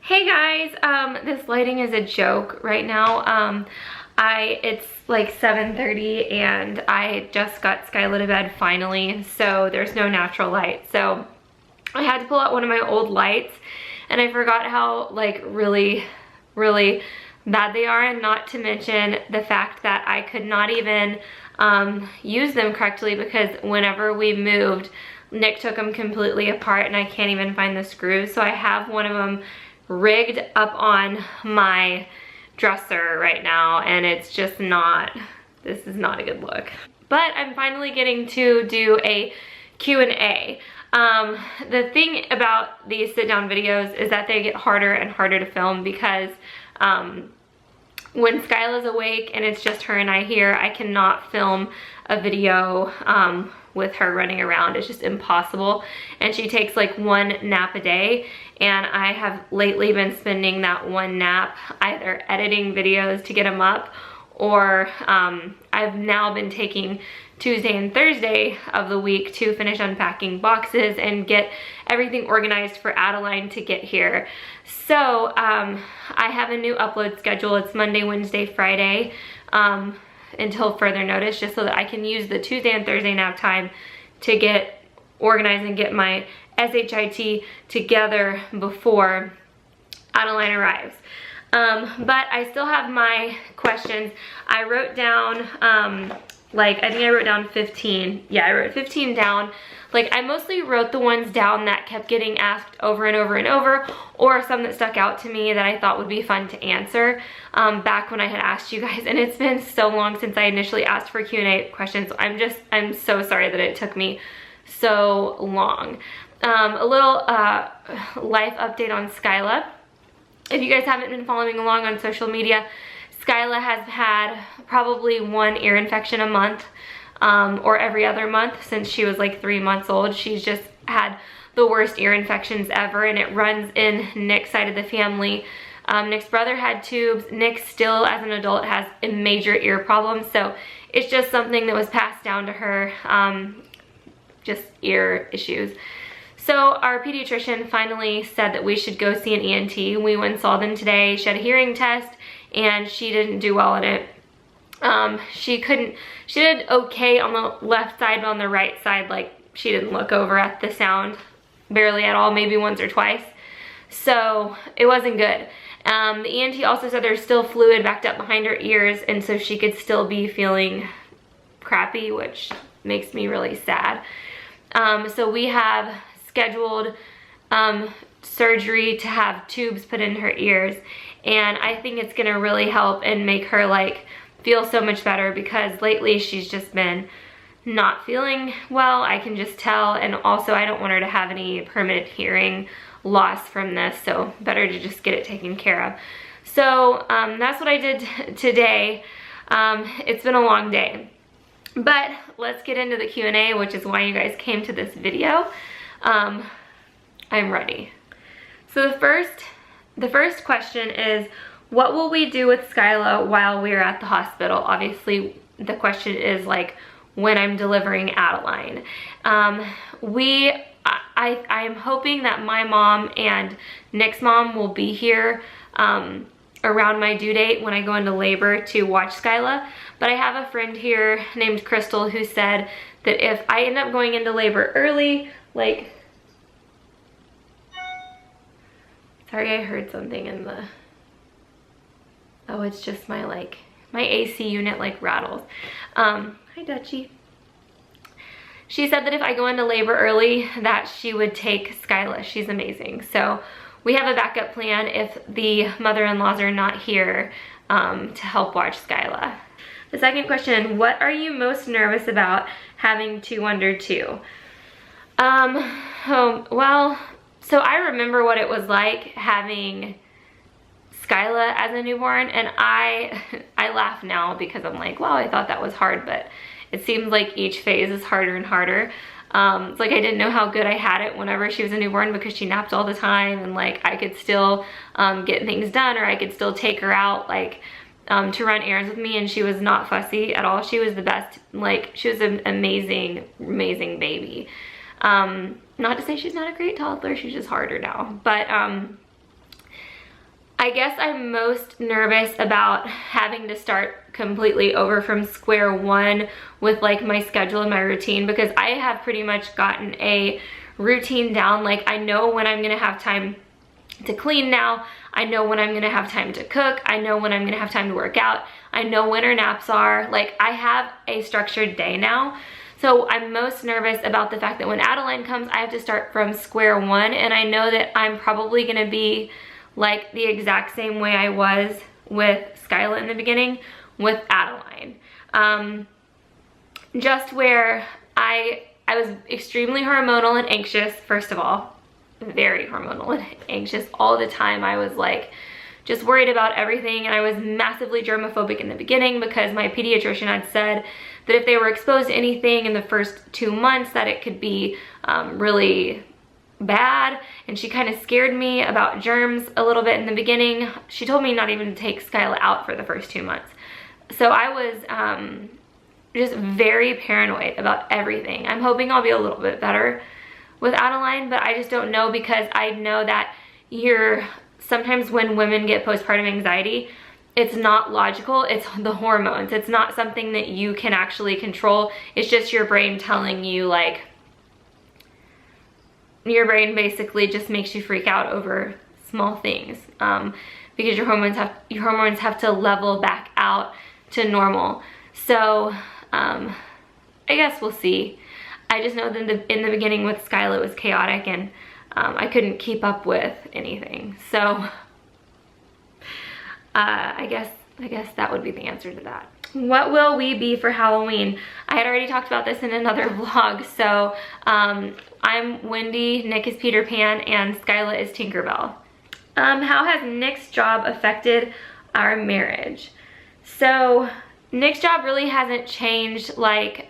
Hey guys, this lighting is a joke right now. It's like 7:30 and I just got Scylla to bed finally, so there's no natural light. So I had to pull out one of my old lights and I forgot how like really bad they are, and not to mention the fact that I could not even use them correctly because whenever we moved, Nick took them completely apart and I can't even find the screws. So I have one of them rigged up on my dresser right now and it's just not, this is not a good look. But I'm finally getting to do a Q&A. The thing about these sit down videos is that they get harder and harder to film because when Skyla's awake and it's just her and I here, I cannot film a video with her running around. It's just impossible. And she takes like one nap a day, and I have lately been spending that one nap either editing videos to get them up, or I've now been taking Tuesday and Thursday of the week to finish unpacking boxes and get everything organized for Adeline to get here. So I have a new upload schedule. It's Monday, Wednesday, Friday until further notice, just so that I can use the Tuesday and Thursday nap time to get organized and get my SHIT together before Adeline arrives. But I still have my questions. I wrote down I think I wrote down 15. Yeah, I wrote 15 down. Like, I mostly wrote the ones down that kept getting asked over and over and over, or some that stuck out to me that I thought would be fun to answer back when I had asked you guys. And it's been so long since I initially asked for Q&A questions. I'm so sorry that it took me so long. A little life update on Scylla. If you guys haven't been following along on social media, Scylla has had probably one ear infection a month, or every other month since she was like 3 months old. She's just had the worst ear infections ever, and it runs in Nick's side of the family. Nick's brother had tubes. Nick still, as an adult, has a major ear problem, so it's just something that was passed down to her, just ear issues. So our pediatrician finally said that we should go see an ENT. We went and saw them today. She had a hearing test and she didn't do well in it. She did okay on the left side, but on the right side, like, she didn't look over at the sound barely at all, maybe once or twice. So it wasn't good. The ENT also said there's still fluid backed up behind her ears, and so she could still be feeling crappy, which makes me really sad. So we have scheduled surgery to have tubes put in her ears, and I think it's gonna really help and make her like feel so much better, because lately she's just been not feeling well, I can just tell. And also I don't want her to have any permanent hearing loss from this, so better to just get it taken care of. So that's what I did today. It's been a long day, but let's get into the Q&A, which is why you guys came to this video. I'm ready. So the first question is, what will we do with Scylla while we're at the hospital? Obviously, the question is like when I'm delivering Adeline. I'm hoping that my mom and Nick's mom will be here around my due date when I go into labor to watch Scylla. But I have a friend here named Crystal who said that if I end up going into labor early, like, sorry, I heard something in the, oh, it's just my AC unit like rattles. Hi Dutchie. She said that if I go into labor early, that she would take Scyllas. She's amazing. So we have a backup plan if the mother-in-laws are not here to help watch Scylla. The second question, what are you most nervous about having 2 under 2? Well, so I remember what it was like having Scylla as a newborn, and I laugh now because I'm like, wow, I thought that was hard, but it seems like each phase is harder and harder. It's like I didn't know how good I had it whenever she was a newborn, because she napped all the time, and like I could still get things done, or I could still take her out like to run errands with me, and she was not fussy at all. She was the best. Like, she was an amazing baby. Not to say she's not a great toddler, she's just harder now. But I guess I'm most nervous about having to start completely over from square one with like my schedule and my routine, because I have pretty much gotten a routine down. Like I know when I'm gonna have time to clean now. I know when I'm gonna have time to cook. I know when I'm gonna have time to work out. I know when our naps are. Like I have a structured day now. So I'm most nervous about the fact that when Adeline comes, I have to start from square one, and I know that I'm probably gonna be like the exact same way I was with Scylla in the beginning with Adeline. Just where I was extremely hormonal and anxious, first of all, very hormonal and anxious all the time. I was like just worried about everything, and I was massively germophobic in the beginning because my pediatrician had said that if they were exposed to anything in the first 2 months that it could be really bad, and she kind of scared me about germs a little bit in the beginning. She told me not even to take Scylla out for the first 2 months. So I was just very paranoid about everything. I'm hoping I'll be a little bit better with Adeline, but I just don't know, because I know that sometimes when women get postpartum anxiety, it's not logical, it's the hormones. It's not something that you can actually control. It's just your brain telling you, like, your brain basically just makes you freak out over small things, because your hormones have to level back out to normal. So I guess we'll see. I just know that in the beginning with Scylla it was chaotic, and I couldn't keep up with anything. So I guess that would be the answer to that. What will we be for Halloween? I had already talked about this in another vlog. So I'm Wendy, Nick is Peter Pan, and Scylla is Tinkerbell. How has Nick's job affected our marriage? So Nick's job really hasn't changed, like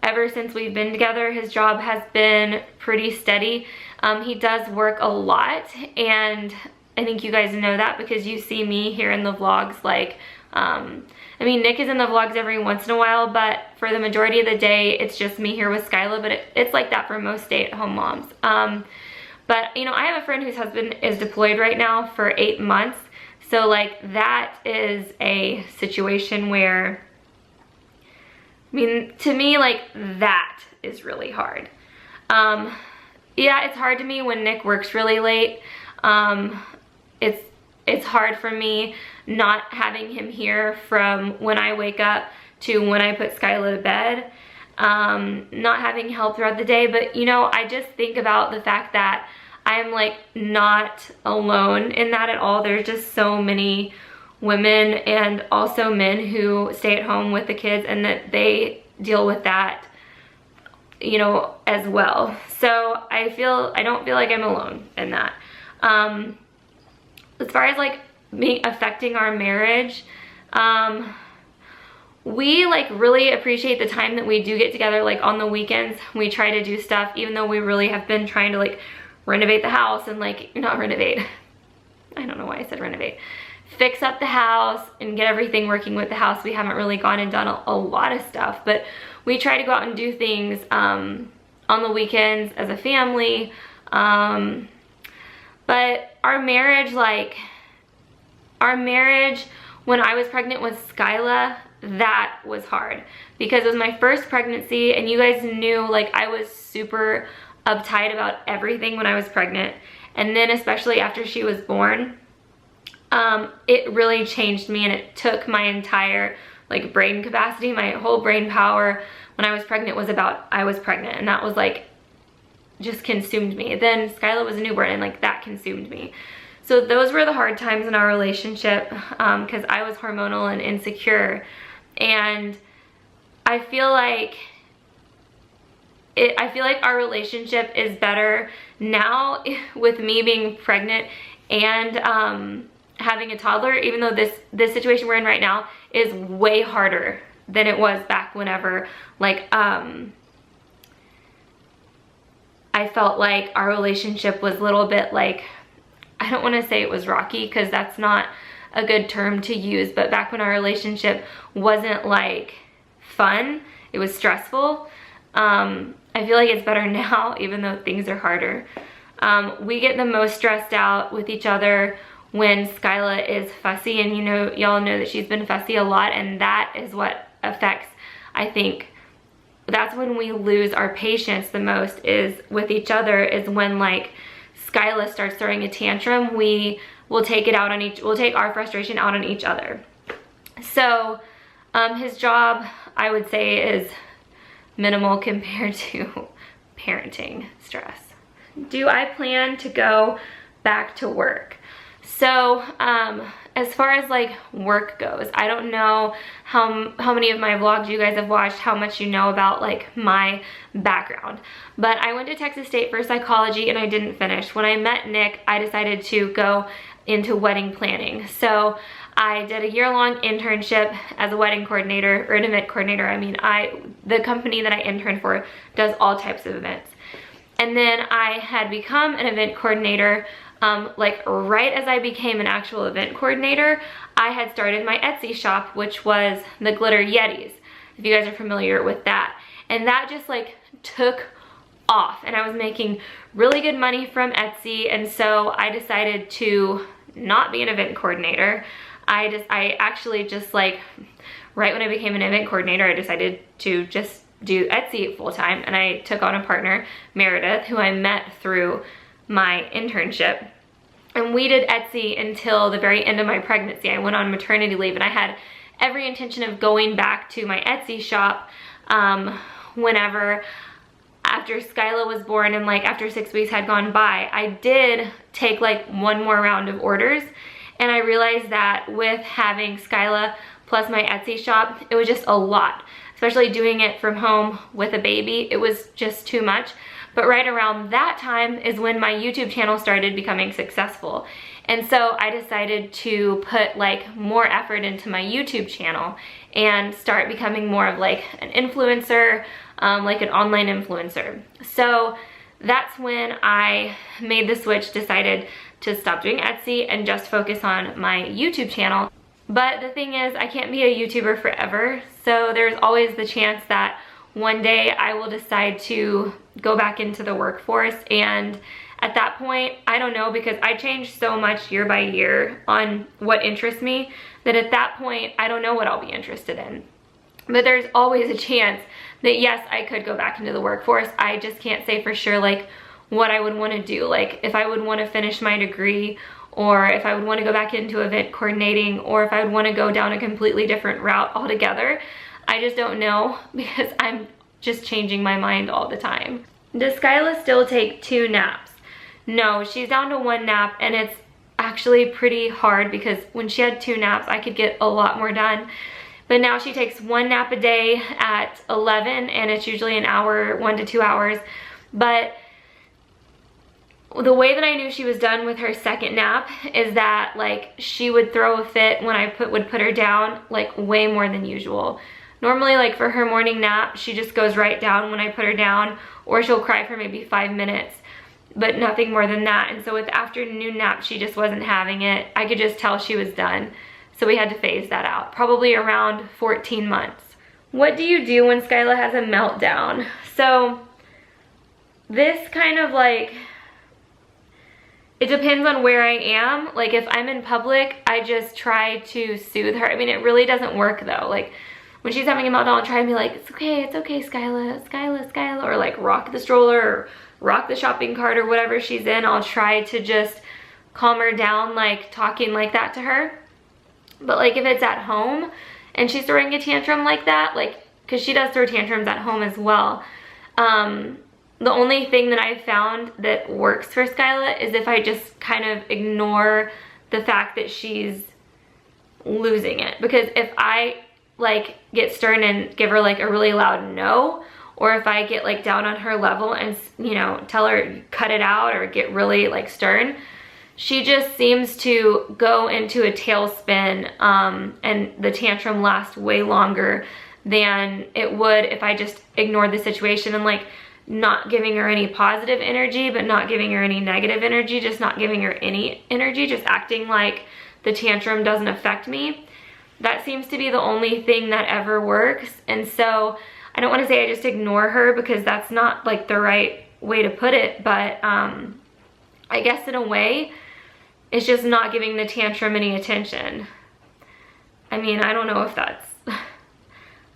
ever since we've been together. His job has been pretty steady. He does work a lot, and I think you guys know that because you see me here in the vlogs. Like I mean, Nick is in the vlogs every once in a while, but for the majority of the day it's just me here with Scylla. But it's like that for most stay-at-home moms. But you know, I have a friend whose husband is deployed right now for 8 months, so like that is a situation where, I mean, to me, like, that is really hard. Yeah, it's hard to me when Nick works really late. It's hard for me not having him here from when I wake up to when I put Scylla to bed. Not having help throughout the day, but you know, I just think about the fact that I'm like not alone in that at all. There's just so many women and also men who stay at home with the kids, and that they deal with that, you know, as well. So I don't feel like I'm alone in that. As far as like me affecting our marriage, we like really appreciate the time that we do get together. Like on the weekends we try to do stuff, even though we really have been trying to like renovate the house and like, not renovate, I don't know why I said renovate, fix up the house and get everything working with the house. We haven't really gone and done a lot of stuff, but we try to go out and do things on the weekends as a family. But our marriage, when I was pregnant with Scylla, that was hard because it was my first pregnancy, and you guys knew like I was super uptight about everything when I was pregnant. And then especially after she was born, it really changed me, and it took my entire like brain capacity. My whole brain power when I was pregnant was about I was pregnant, and that was like just consumed me. Then Scylla was a newborn, and like that consumed me. So those were the hard times in our relationship, because I was hormonal and insecure. And I feel like our relationship is better now with me being pregnant and having a toddler, even though this situation we're in right now is way harder than it was back whenever like I felt like our relationship was a little bit like, I don't want to say it was rocky because that's not a good term to use, but back when our relationship wasn't like fun, it was stressful. I feel like it's better now, even though things are harder. We get the most stressed out with each other when Scylla is fussy, and you know, y'all know that she's been fussy a lot, and that is what affects, I think, that's when we lose our patience the most, is with each other, is when like Scyllas starts throwing a tantrum, we will take it out on we'll take our frustration out on each other. So his job, I would say, is minimal compared to parenting stress. Do I plan to go back to work? So as far as like work goes, I don't know how many of my vlogs you guys have watched, how much you know about like my background, but I went to Texas State for psychology and I didn't finish. When I met Nick, I decided to go into wedding planning. So I did a year-long internship as a wedding coordinator, or an event coordinator. I mean, the company that I interned for does all types of events. And then I had become an event coordinator, like right as I became an actual event coordinator, I had started my Etsy shop, which was the Glitter Yetis, if you guys are familiar with that. And that just like took off, and I was making really good money from Etsy, and so I decided to not be an event coordinator. I actually just like, right when I became an event coordinator, I decided to just do Etsy full time, and I took on a partner, Meredith, who I met through my internship, and we did Etsy until the very end of my pregnancy. I went on maternity leave, and I had every intention of going back to my Etsy shop whenever, after Scylla was born, and like after 6 weeks had gone by. I did take like one more round of orders, and I realized that with having Scylla plus my Etsy shop, it was just a lot, especially doing it from home with a baby. It was just too much. But right around that time is when my YouTube channel started becoming successful. And so I decided to put like more effort into my YouTube channel and start becoming more of like an influencer, like an online influencer. So that's when I made the switch, decided to stop doing Etsy and just focus on my YouTube channel. But the thing is, I can't be a YouTuber forever. So there's always the chance that one day I will decide to go back into the workforce, and at that point, I don't know, because I change so much year by year on what interests me, that at that point, I don't know what I'll be interested in. But there's always a chance that yes, I could go back into the workforce. I just can't say for sure like what I would want to do, like if I would want to finish my degree, or if I would want to go back into event coordinating, or if I would want to go down a completely different route altogether. I just don't know, because I'm just changing my mind all the time. Does Scylla still take 2 naps? No, she's down to 1 nap, and it's actually pretty hard because when she had 2 naps, I could get a lot more done. But now she takes 1 nap a day at 11, and it's usually an hour, 1 to 2 hours. But the way that I knew she was done with her second nap is that like she would throw a fit when I would put her down, like way more than usual. Normally, like for her morning nap, she just goes right down when I put her down, or she'll cry for maybe 5 minutes, but nothing more than that. And so with the afternoon nap, she just wasn't having it. I could just tell she was done. So we had to phase that out, probably around 14 months. What do you do when Scylla has a meltdown? So this kind of like, it depends on where I am. Like if I'm in public, I just try to soothe her. I mean, it really doesn't work though. Like when she's having a meltdown, I'll try and be like, it's okay, Scylla, Scylla, Scylla, or like rock the stroller, or rock the shopping cart, or whatever she's in. I'll try to just calm her down, like talking like that to her. But like if it's at home and she's throwing a tantrum like that, like, cause she does throw tantrums at home as well. The only thing that I've found that works for Scylla is if I just kind of ignore the fact that she's losing it. Because if I like get stern and give her like a really loud no, or if I get like down on her level and, you know, tell her cut it out or get really like stern, she just seems to go into a tailspin, and the tantrum lasts way longer than it would if I just ignored the situation and like not giving her any positive energy, but not giving her any negative energy, just not giving her any energy, just acting like the tantrum doesn't affect me. That seems to be the only thing that ever works. And so I don't want to say I just ignore her, because that's not like the right way to put it, but I guess in a way, is just not giving the tantrum any attention. I mean, I don't know if that's,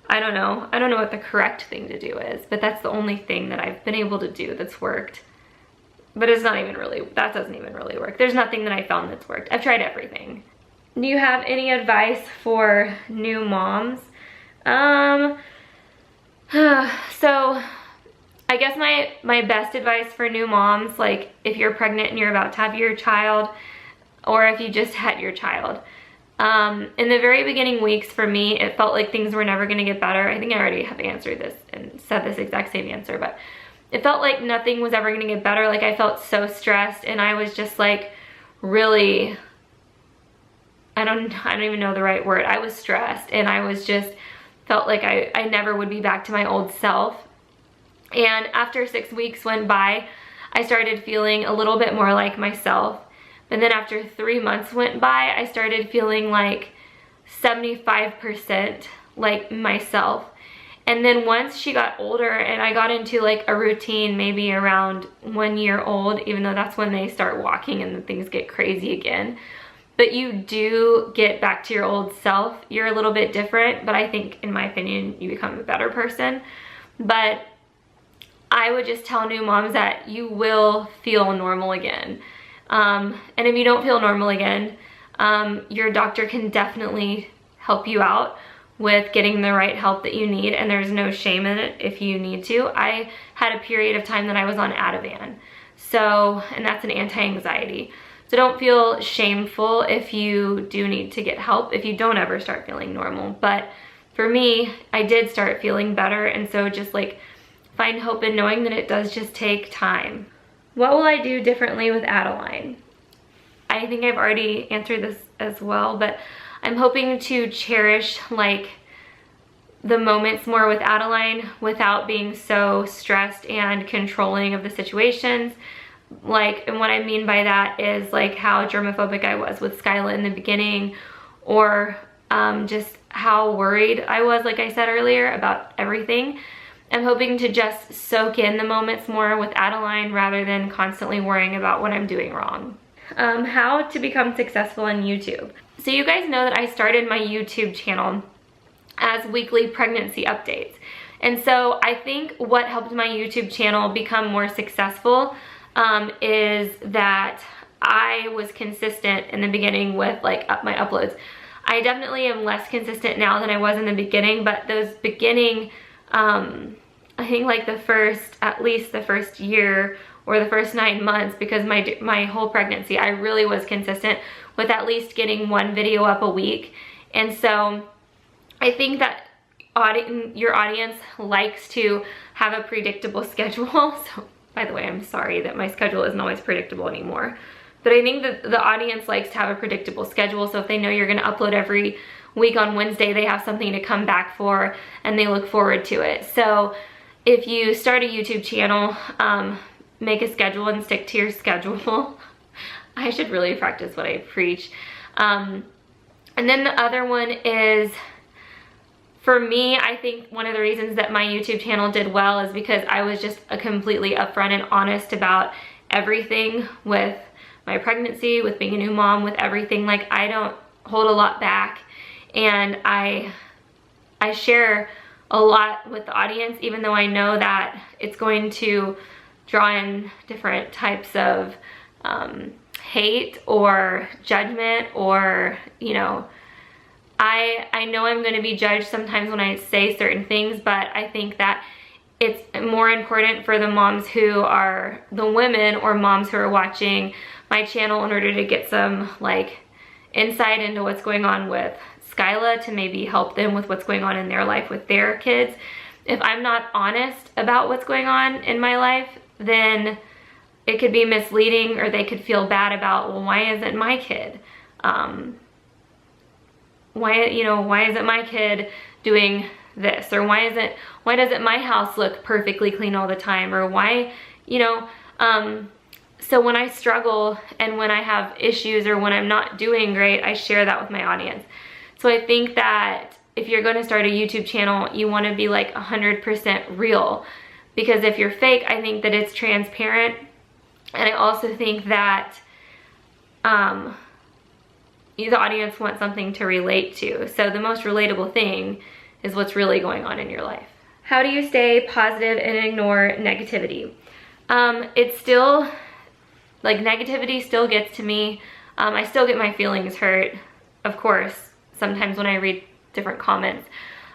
I don't know what the correct thing to do is, but that's the only thing that I've been able to do that's worked. But it's not even really, that doesn't even really work. There's nothing that I found that's worked. I've tried everything. Do you have any advice for new moms? So I guess my best advice for new moms, like if you're pregnant and you're about to have your child, or if you just had your child, in the very beginning weeks for me, it felt like things were never gonna get better. I think I already have answered this and said this exact same answer, but it felt like nothing was ever gonna get better. Like I felt so stressed, and I was just like really, I don't even know the right word. I was stressed, and I was just felt like I never would be back to my old self. And after 6 weeks went by, I started feeling a little bit more like myself. And then after 3 months went by, I started feeling like 75% like myself. And then once she got older and I got into like a routine, maybe around 1 year old, even though that's when they start walking and then things get crazy again. But you do get back to your old self. You're a little bit different, but I think, in my opinion, you become a better person. But I would just tell new moms that you will feel normal again. And if you don't feel normal again, your doctor can definitely help you out with getting the right help that you need, and there's no shame in it if you need to. I had a period of time that I was on Ativan, and that's an anti-anxiety. So don't feel shameful if you do need to get help, if you don't ever start feeling normal. But for me, I did start feeling better, and so just like find hope in knowing that it does just take time. What will I do differently with Adeline? I think I've already answered this as well, but I'm hoping to cherish like the moments more with Adeline without being so stressed and controlling of the situations. Like, and what I mean by that is like how germophobic I was with Scylla in the beginning, or just how worried I was, like I said earlier, about everything. I'm hoping to just soak in the moments more with Adeline rather than constantly worrying about what I'm doing wrong. How to become successful on YouTube. So you guys know that I started my YouTube channel as weekly pregnancy updates. And so I think what helped my YouTube channel become more successful is that I was consistent in the beginning with like my uploads. I definitely am less consistent now than I was in the beginning, but those beginning, I think like at least the first year or the first 9 months, because my whole pregnancy, I really was consistent with at least getting 1 video up a week. And so I think that your audience likes to have a predictable schedule. So by the way, I'm sorry that my schedule isn't always predictable anymore. But I think that the audience likes to have a predictable schedule. So if they know you're gonna upload every week on Wednesday, they have something to come back for and they look forward to it. So if you start a YouTube channel, make a schedule and stick to your schedule. I should really practice what I preach. And then the other one is, for me, I think one of the reasons that my YouTube channel did well is because I was just completely upfront and honest about everything with my pregnancy, with being a new mom, with everything. Like, I don't hold a lot back, and I share a lot with the audience, even though I know that it's going to draw in different types of hate or judgment, or, you know, I know I'm going to be judged sometimes when I say certain things, but I think that it's more important for the moms who are the women or moms who are watching my channel in order to get some like insight into what's going on with Scylla, to maybe help them with what's going on in their life with their kids. If I'm not honest about what's going on in my life, then it could be misleading, or they could feel bad about, well, why isn't my kid? Why isn't my kid doing this? Or why doesn't my house look perfectly clean all the time? Or why, so when I struggle and when I have issues or when I'm not doing great, I share that with my audience. So I think that if you're going to start a YouTube channel, you want to be like 100% real, because if you're fake, I think that it's transparent. And I also think that the audience wants something to relate to. So the most relatable thing is what's really going on in your life. How do you stay positive and ignore negativity? It's still, like, negativity still gets to me. I still get my feelings hurt, of course, sometimes when I read different comments.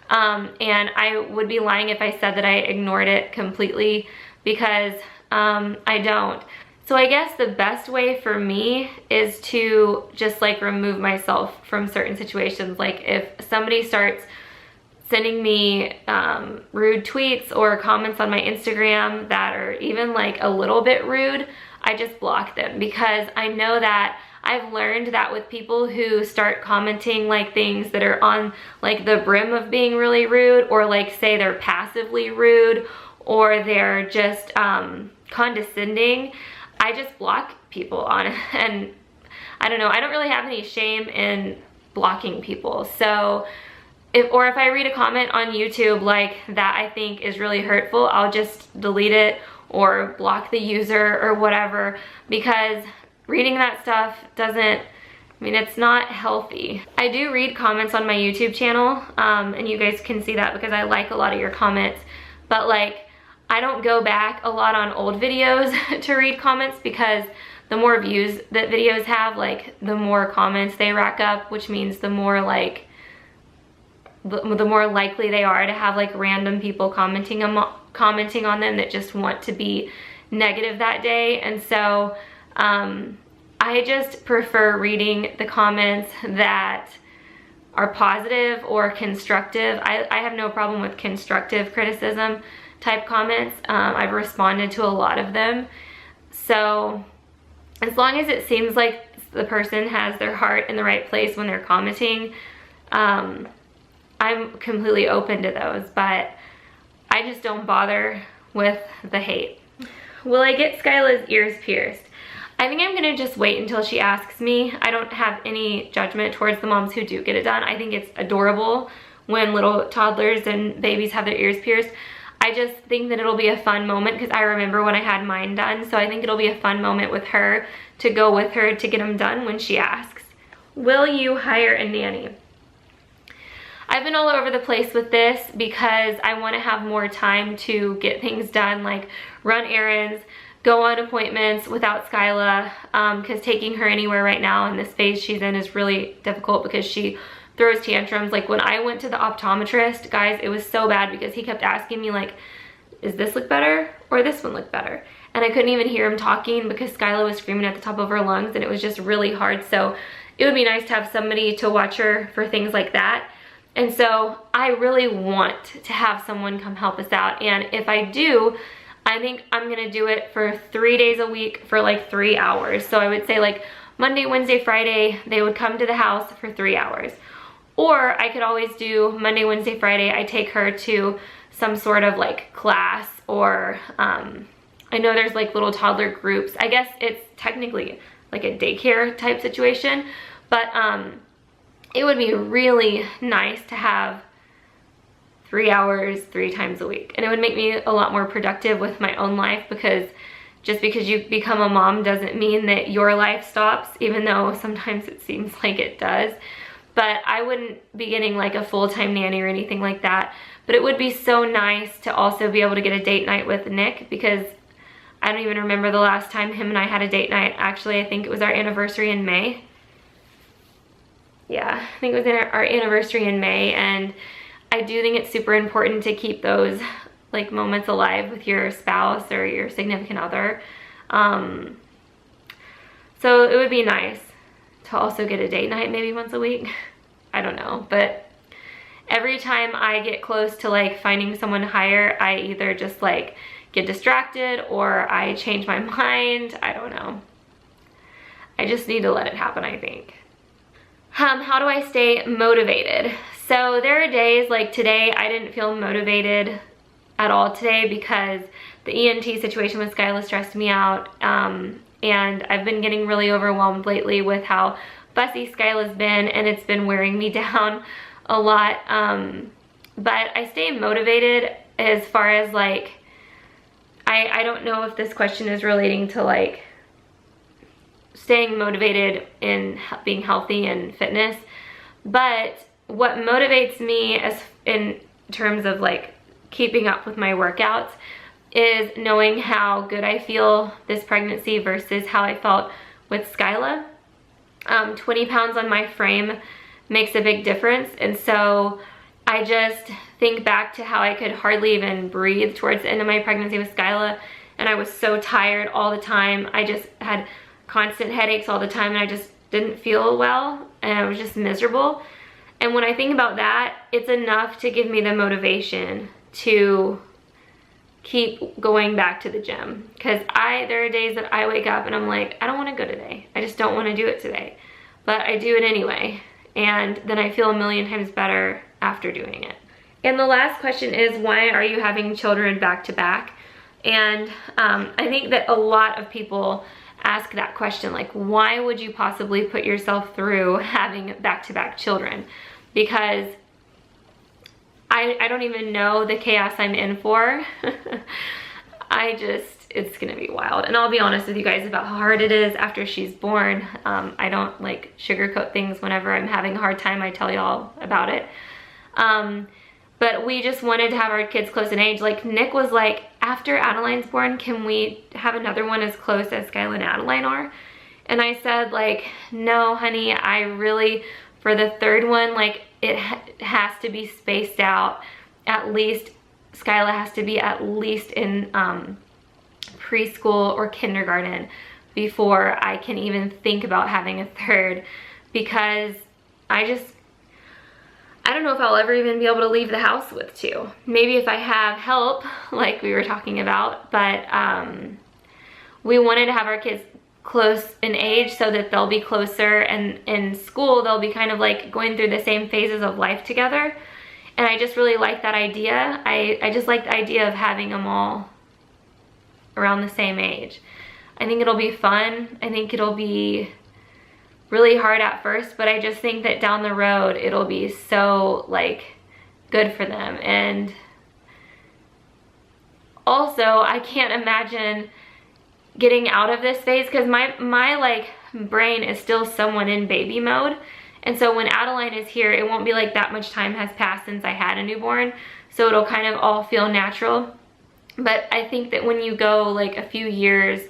And I would be lying if I said that I ignored it completely, because I don't. So I guess the best way for me is to just like remove myself from certain situations. Like if somebody starts sending me rude tweets or comments on my Instagram that are even like a little bit rude, I just block them, because I know that I've learned that with people who start commenting like things that are on like the brim of being really rude, or like say they're passively rude, or they're just condescending, I just block people on it. And I don't know, I don't really have any shame in blocking people. So if I read a comment on YouTube like that I think is really hurtful, I'll just delete it or block the user or whatever, because reading that stuff it's not healthy. I do read comments on my YouTube channel, and you guys can see that because I like a lot of your comments, but like I don't go back a lot on old videos to read comments, because the more views that videos have, like the more comments they rack up, which means the more like the more likely they are to have like random people commenting on them that just want to be negative that day. And so I just prefer reading the comments that are positive or constructive. I have no problem with constructive criticism type comments. I've responded to a lot of them. So as long as it seems like the person has their heart in the right place when they're commenting, I'm completely open to those, but I just don't bother with the hate. Will I get Scylla's ears pierced? I think I'm gonna just wait until she asks me. I don't have any judgment towards the moms who do get it done. I think it's adorable when little toddlers and babies have their ears pierced. I just think that it'll be a fun moment, because I remember when I had mine done, so I think it'll be a fun moment with her to go with her to get them done when she asks. Will you hire a nanny? I've been all over the place with this because I want to have more time to get things done, like run errands, go on appointments without Scylla, because taking her anywhere right now in this phase she's in is really difficult because she throws tantrums. Like when I went to the optometrist, guys, it was so bad because he kept asking me like, does this look better or this one look better? And I couldn't even hear him talking because Scylla was screaming at the top of her lungs, and it was just really hard. So it would be nice to have somebody to watch her for things like that. And so I really want to have someone come help us out. And if I do, I think I'm gonna do it for 3 days a week for like 3 hours. So I would say like Monday, Wednesday, Friday, they would come to the house for 3 hours. Or I could always do Monday, Wednesday, Friday, I take her to some sort of like class, or I know there's like little toddler groups. I guess it's technically like a daycare type situation, but it would be really nice to have 3 hours 3 times a week. And it would make me a lot more productive with my own life, because just because you become a mom doesn't mean that your life stops, even though sometimes it seems like it does. But I wouldn't be getting like a full-time nanny or anything like that. But it would be so nice to also be able to get a date night with Nick, because I don't even remember the last time him and I had a date night. Actually, I think it was our anniversary in May. Yeah, I think it was our anniversary in May, and I do think it's super important to keep those like moments alive with your spouse or your significant other. So it would be nice to also get a date night maybe once a week. I don't know, but every time I get close to like finding someone to hire, I either just like get distracted or I change my mind. I don't know. I just need to let it happen, I think. How do I stay motivated? So there are days like today I didn't feel motivated at all today because the ENT situation with Scyllas stressed me out, and I've been getting really overwhelmed lately with how fussy Scyllas been, and it's been wearing me down a lot. But I stay motivated as far as like, I don't know if this question is relating to like staying motivated in being healthy and fitness. But what motivates me as in terms of like keeping up with my workouts is knowing how good I feel this pregnancy versus how I felt with Scylla. 20 pounds on my frame makes a big difference, and so I just think back to how I could hardly even breathe towards the end of my pregnancy with Scylla, and I was so tired all the time. I just had constant headaches all the time, and I just didn't feel well, and I was just miserable. And when I think about that, it's enough to give me the motivation to keep going back to the gym. Because there are days that I wake up and I'm like, I don't want to go today. I just don't want to do it today. But I do it anyway. And then I feel a million times better after doing it. And the last question is, why are you having children back to back? And I think that a lot of people ask that question, like, why would you possibly put yourself through having back-to-back children? Because I don't even know the chaos I'm in for. It's gonna be wild. And I'll be honest with you guys about how hard it is after she's born. I don't like sugarcoat things. Whenever I'm having a hard time, I tell y'all about it. But we just wanted to have our kids close in age. Like Nick was like, after Adeline's born, can we have another one as close as Scylla and Adeline are? And I said like, no honey, I really, for the third one, like it has to be spaced out. At least, Scylla has to be at least in preschool or kindergarten before I can even think about having a third, because I don't know if I'll ever even be able to leave the house with two. Maybe if I have help, like we were talking about, but we wanted to have our kids close in age so that they'll be closer, and in school they'll be kind of like going through the same phases of life together. And I just really like that idea. I just like the idea of having them all around the same age. I think it'll be fun. I think it'll be really hard at first, but I just think that down the road it'll be so like good for them. And also I can't imagine getting out of this phase, because my like brain is still somewhat in baby mode. And so when Adeline is here, it won't be like that much time has passed since I had a newborn, so it'll kind of all feel natural. But I think that when you go like a few years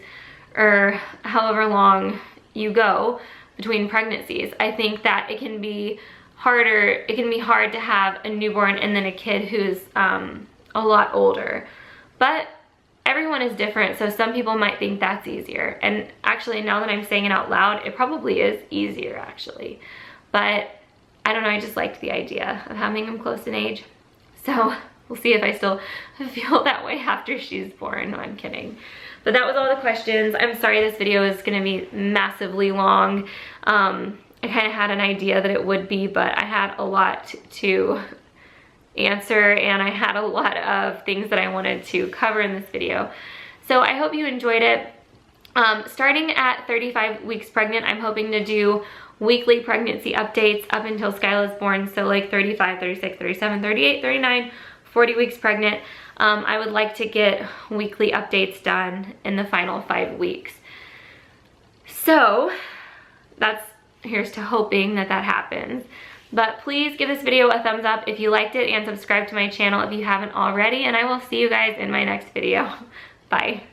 or however long you go between pregnancies, I think that it can be harder. It can be hard to have a newborn and then a kid who's a lot older. But everyone is different, so some people might think that's easier. And actually, now that I'm saying it out loud, it probably is easier actually. But I don't know, I just liked the idea of having them close in age. So we'll see if I still feel that way after she's born. No, I'm kidding. But that was all the questions. I'm sorry this video is gonna be massively long. I kind of had an idea that it would be, but I had a lot to answer and I had a lot of things that I wanted to cover in this video. So I hope you enjoyed it. Starting at 35 weeks pregnant, I'm hoping to do weekly pregnancy updates up until Scylla's born. So like 35, 36, 37, 38, 39, 40 weeks pregnant. I would like to get weekly updates done in the final 5 weeks. So here's to hoping that that happens. But please give this video a thumbs up if you liked it, and subscribe to my channel if you haven't already, and I will see you guys in my next video. Bye.